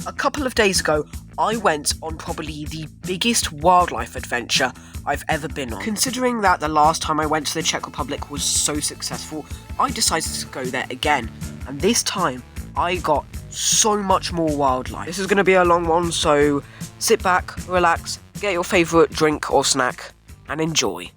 A couple of days ago, I went on probably the biggest wildlife adventure I've ever been on. Considering that the last time I went to the Czech Republic was so successful, I decided to go there again. And this time, I got so much more wildlife. This is going to be a long one, so sit back, relax, get your favourite drink or snack, and enjoy.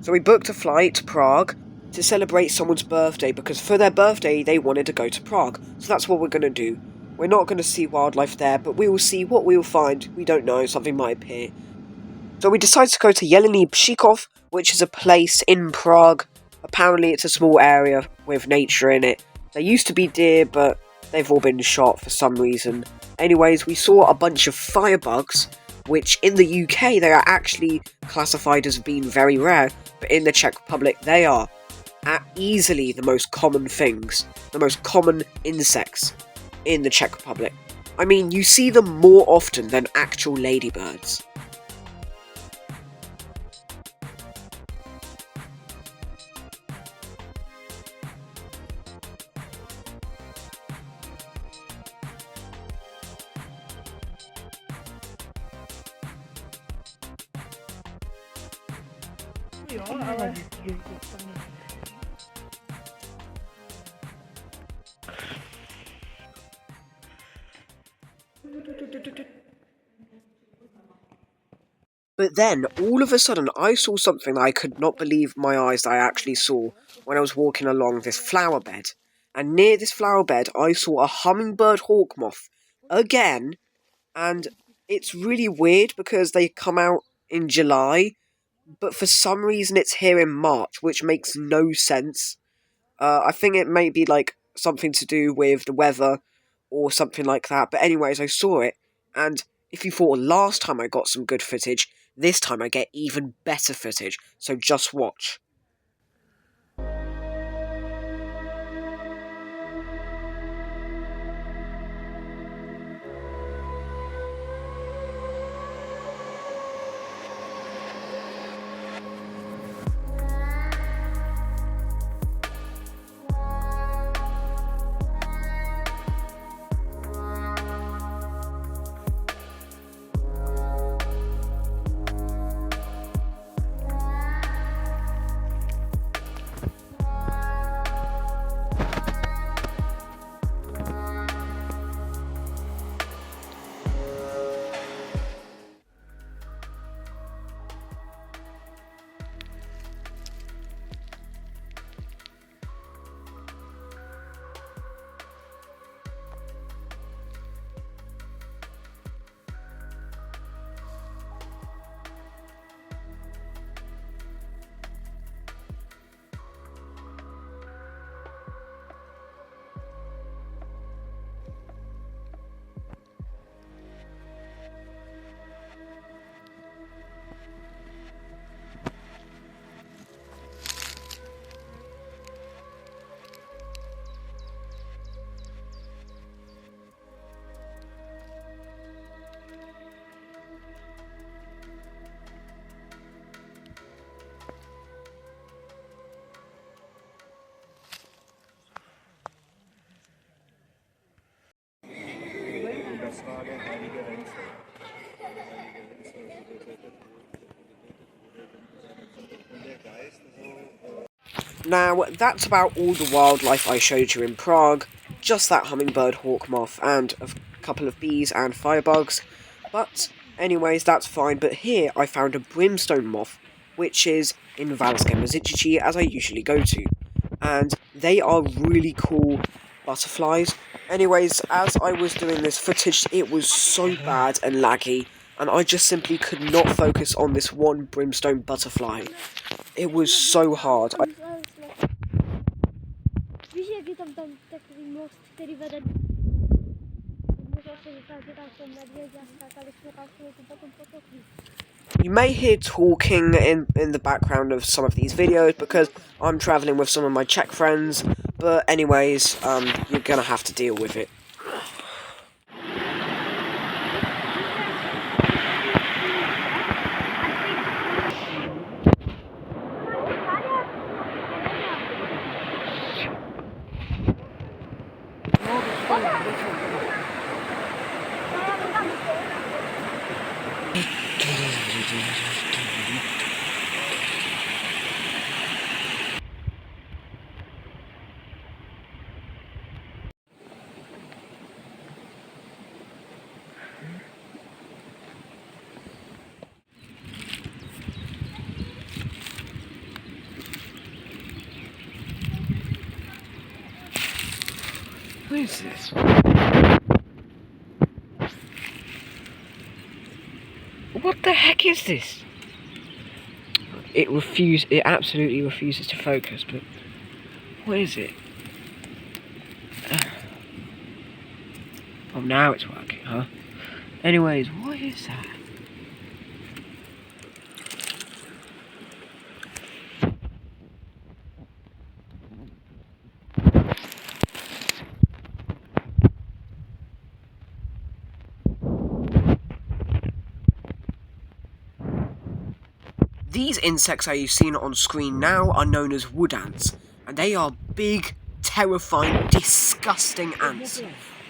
So we booked a flight to Prague to celebrate someone's birthday, because for their birthday they wanted to go to Prague. So that's what we're going to do. We're not going to see wildlife there, but we will see what we will find. We don't know, something might appear. So we decided to go to Jelení Pšíkov, which is a place in Prague. Apparently it's a small area with nature in it. There used to be deer, but they've all been shot for some reason. Anyways, we saw a bunch of firebugs, which in the UK they are actually classified as being very rare, but in the Czech Republic they are easily the most common things, the most common insects in the Czech Republic. I mean, you see them more often than actual ladybirds. But then, all of a sudden, I saw something I could not believe my eyes that I actually saw when I was walking along this flower bed. And near this flower bed, I saw a hummingbird hawk moth again. And it's really weird because they come out in July, but for some reason it's here in March, which makes no sense. I think it may be like something to do with the weather or something like that. But anyways, I saw it, and if you thought last time I got some good footage, this time I get even better footage, so just watch. Now, that's about all the wildlife I showed you in Prague, just that hummingbird hawk moth and a couple of bees and firebugs, but anyways, that's fine. But here I found a brimstone moth, which is in Valské Meziříčí, as I usually go to, and they are really cool butterflies. Anyways, as I was doing this footage, it was so bad and laggy, and I just simply could not focus on this one brimstone butterfly. It was so hard. You may hear talking in the background of some of these videos because I'm travelling with some of my Czech friends, but anyways, you're gonna have to deal with it. is this? What the heck is this? It absolutely refuses to focus, but what is it? Oh, now it's working, huh? Anyways, what is that? These insects that you've seen on screen now are known as wood ants, and they are big, terrifying, disgusting ants.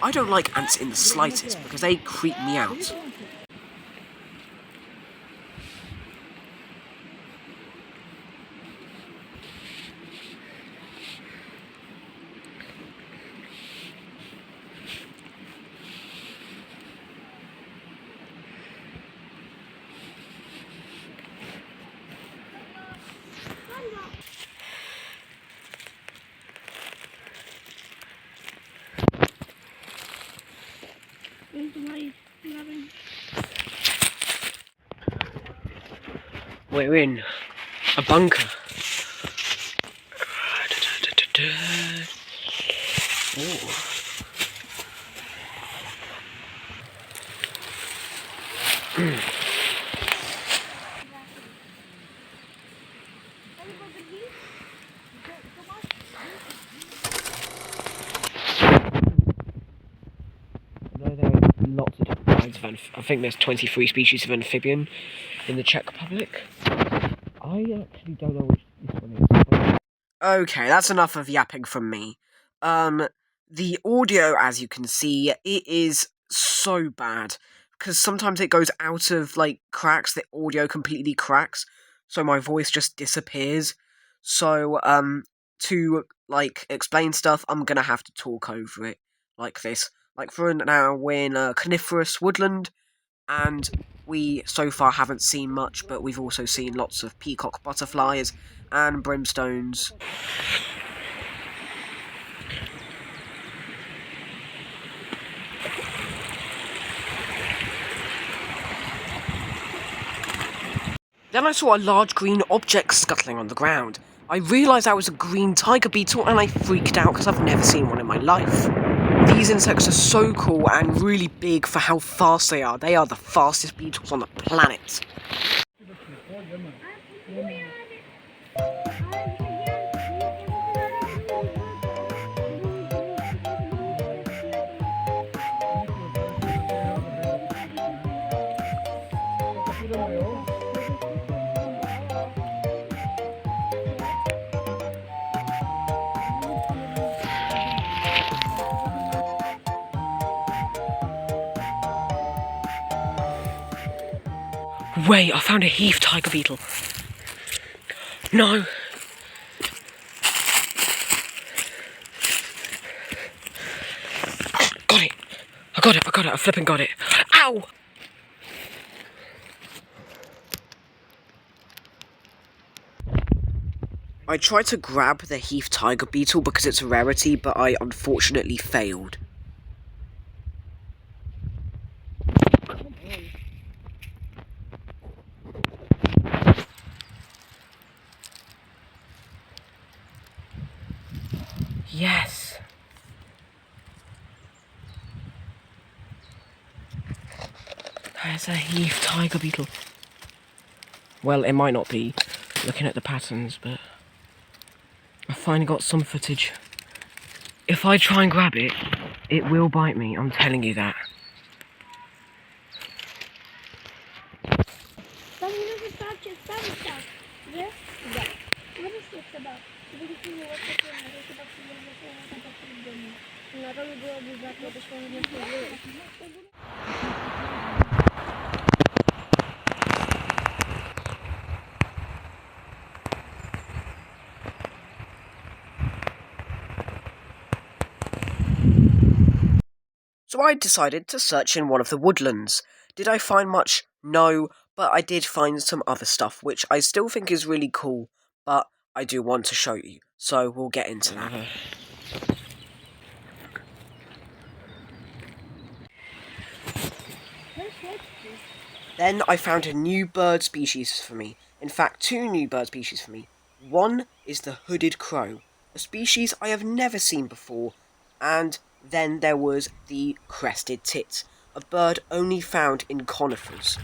I don't like ants in the slightest because they creep me out. We're in a bunker. Ooh. Lots of different kinds of I think there's 23 species of amphibian in the Czech Republic. I actually don't know which this one is. Okay, that's enough of yapping from me. The audio, as you can see, it is so bad because sometimes it goes out of cracks. The audio completely cracks, so my voice just disappears. So to explain stuff, I'm gonna have to talk over it like this. Like for now, we're in a coniferous woodland, and we so far haven't seen much, but we've also seen lots of peacock butterflies and brimstones. Then I saw a large green object scuttling on the ground. I realised that was a green tiger beetle and I freaked out because I've never seen one in my life. These insects are so cool and really big for how fast they are. They are the fastest beetles on the planet. Wait, I found a heath tiger beetle. No. Got it. I got it. I flipping got it. Ow! I tried to grab the heath tiger beetle because it's a rarity, but I unfortunately failed. Yes. There's a heath tiger beetle. Well, it might not be, looking at the patterns, but I finally got some footage. If I try and grab it, it will bite me, I'm telling you that. So I decided to search in one of the woodlands. Did I find much? No, but I did find some other stuff, which I still think is really cool, but I do want to show you, so we'll get into that. Then I found a new bird species for me. In fact, two new bird species for me. One is the hooded crow, a species I have never seen before, and then there was the crested tit, a bird only found in conifers.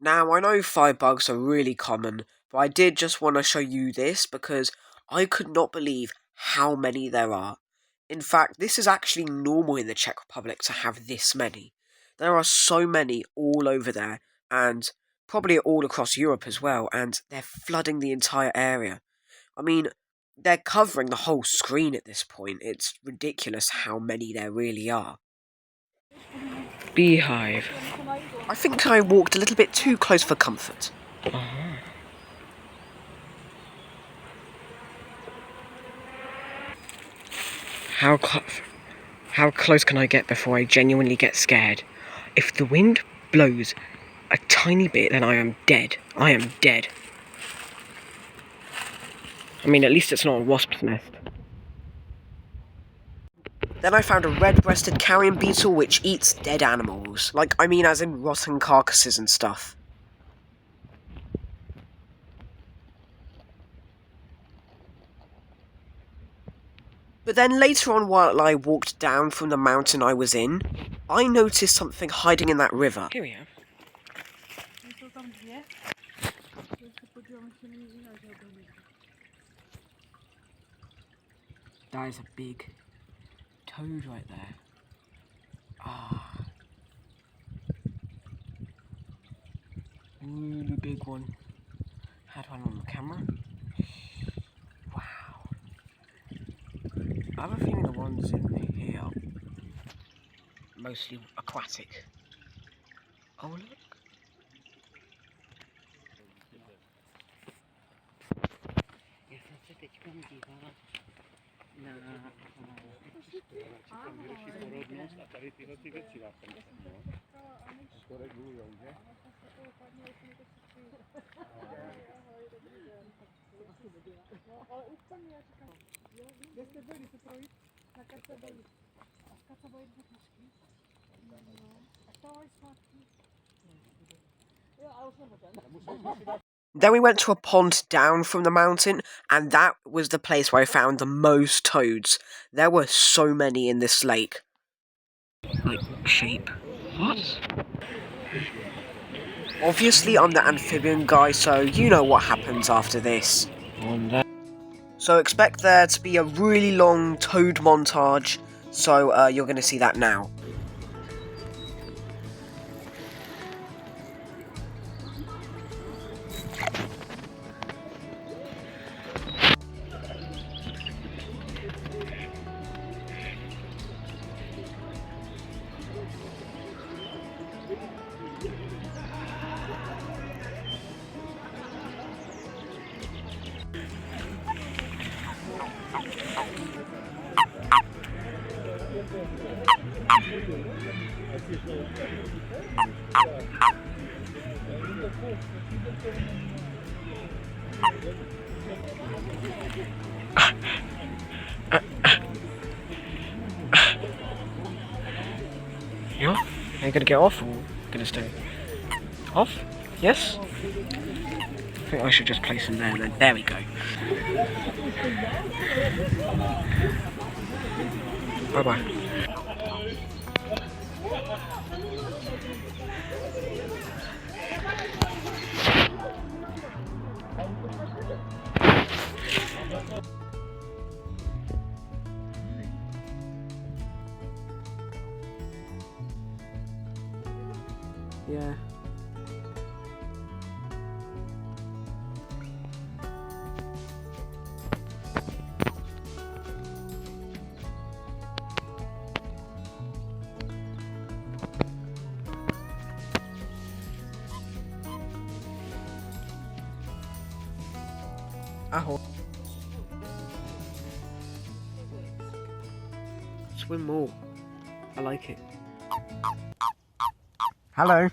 Now, I know firebugs are really common, but I did just want to show you this because I could not believe how many there are. In fact, this is actually normal in the Czech Republic to have this many. There are so many all over there, and probably all across Europe as well, and they're flooding the entire area. I mean, they're covering the whole screen at this point. It's ridiculous how many there really are. Beehive. I think I walked a little bit too close for comfort. How close can I get before I genuinely get scared? If the wind blows a tiny bit, then I am dead. I am dead. I mean, at least it's not a wasp's nest. Then I found a red-breasted carrion beetle which eats dead animals. Like, I mean as in rotten carcasses and stuff. But then later on, while I walked down from the mountain I was in, I noticed something hiding in that river. Here we are. That is a big toad right there. Ah. Really big one. Had one on the camera. Wow. I have a feeling the ones in here are mostly aquatic. Oh look. Then we went to a pond down from the mountain, and that was the place where I found the most toads. There were so many in this lake. Like, shape. What? Obviously, I'm the amphibian guy, so you know what happens after this. So expect there to be a really long toad montage, so you're going to see that now. Yeah? Are you gonna get off or gonna stay? Off? Yes? I think I should just place him there then. There we go. Bye bye. Yeah. Aho. Swim more. I like it. Hello.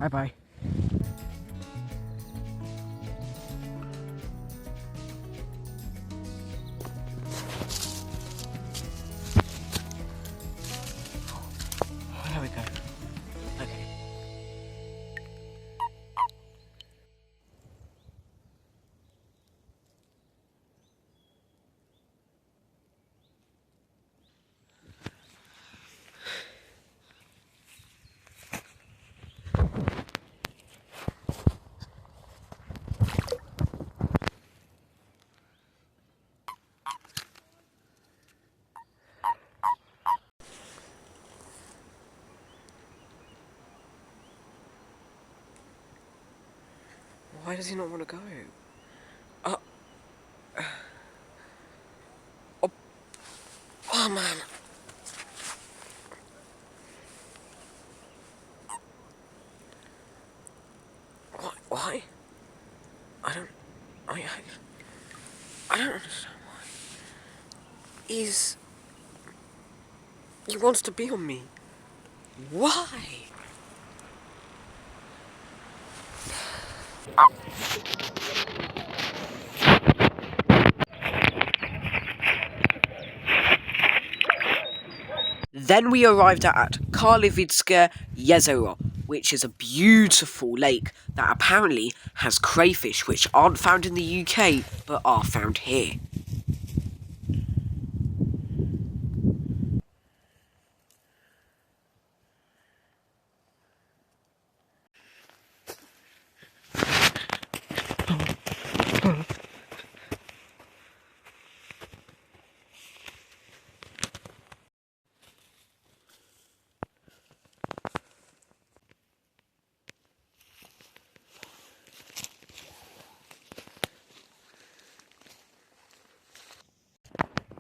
Bye-bye. There we go. Okay. Why does he not want to go? Oh man. Why? I don't understand why. He wants to be on me. Why? Then we arrived at Karlovitske Jezero, which is a beautiful lake that apparently has crayfish which aren't found in the UK but are found here.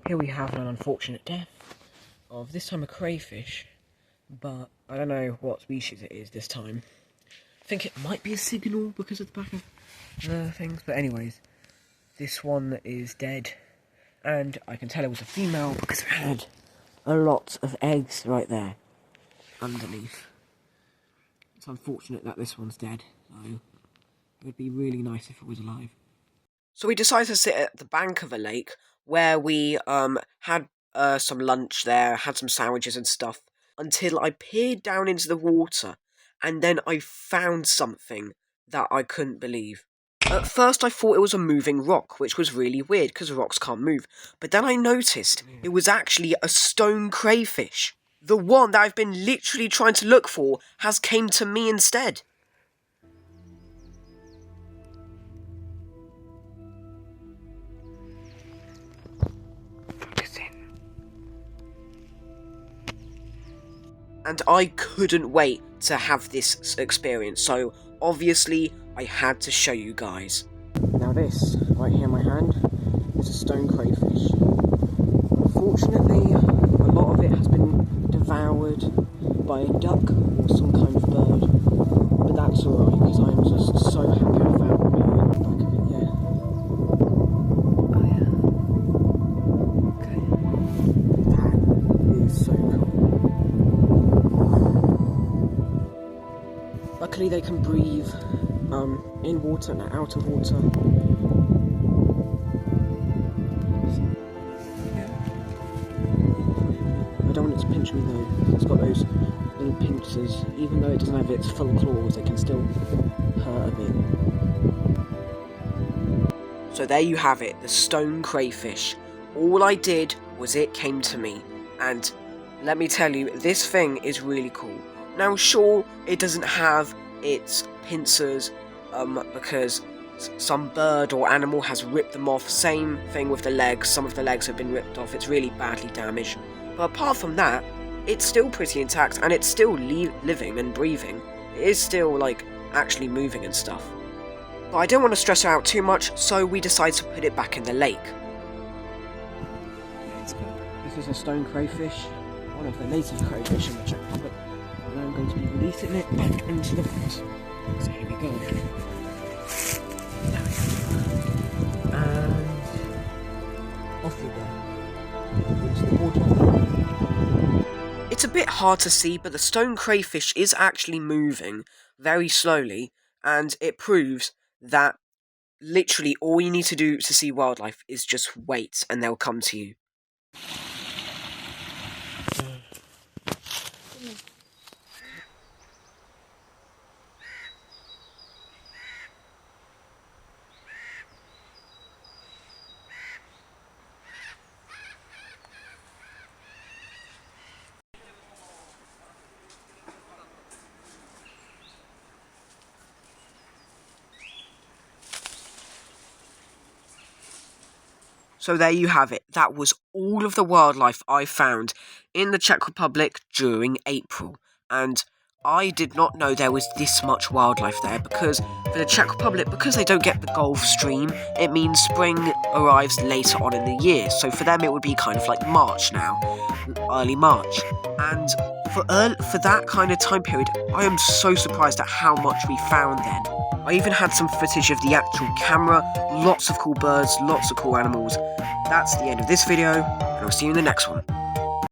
Here we have an unfortunate death of this time a crayfish, but I don't know what species it is this time. I think it might be a signal because of the back of the things, but anyways, this one is dead, and I can tell it was a female because it had a lot of eggs right there underneath. It's unfortunate that this one's dead, though. It would be really nice if it was alive. So we decided to sit at the bank of a lake where we had some lunch there, had some sandwiches and stuff, until I peered down into the water, and then I found something that I couldn't believe. At first I thought it was a moving rock, which was really weird because rocks can't move, but then I noticed it was actually a stone crayfish. The one that I've been literally trying to look for has came to me instead. And I couldn't wait to have this experience, so obviously I had to show you guys. Now this, right here in my hand, is a stone crayfish. Unfortunately, a lot of it has been devoured by a duck or some kind of bird, but that's alright because I'm just so happy I found the back of it, yeah. Oh yeah. Okay. That is so cool. Luckily they can breathe in water and out of water. I don't want it to pinch me though. It's got those little pincers. Even though it doesn't have its full claws, it can still hurt a bit. So there you have it, the stone crayfish. All I did was it came to me, and let me tell you, this thing is really cool. Now sure, it doesn't have its pincers because some bird or animal has ripped them off. Same thing with the legs, some of the legs have been ripped off, it's really badly damaged. But apart from that, it's still pretty intact and it's still living and breathing. It is still like actually moving and stuff. But I don't want to stress her out too much, so we decided to put it back in the lake. This is a stone crayfish, one of the native crayfish in the Czech Republic. And I'm going to be releasing it back into the water. So here we go. And off we go. Into the water. It's a bit hard to see, but the stone crayfish is actually moving very slowly, and it proves that literally all you need to do to see wildlife is just wait, and they'll come to you. So there you have it. That was all of the wildlife I found in the Czech Republic during April. And I did not know there was this much wildlife there, because for the Czech Republic, because they don't get the Gulf Stream, it means spring arrives later on in the year. So for them it would be kind of like March now, early March. And for that kind of time period, I am so surprised at how much we found then. I even had some footage of the actual camera, lots of cool birds, lots of cool animals. That's the end of this video, and I'll see you in the next one.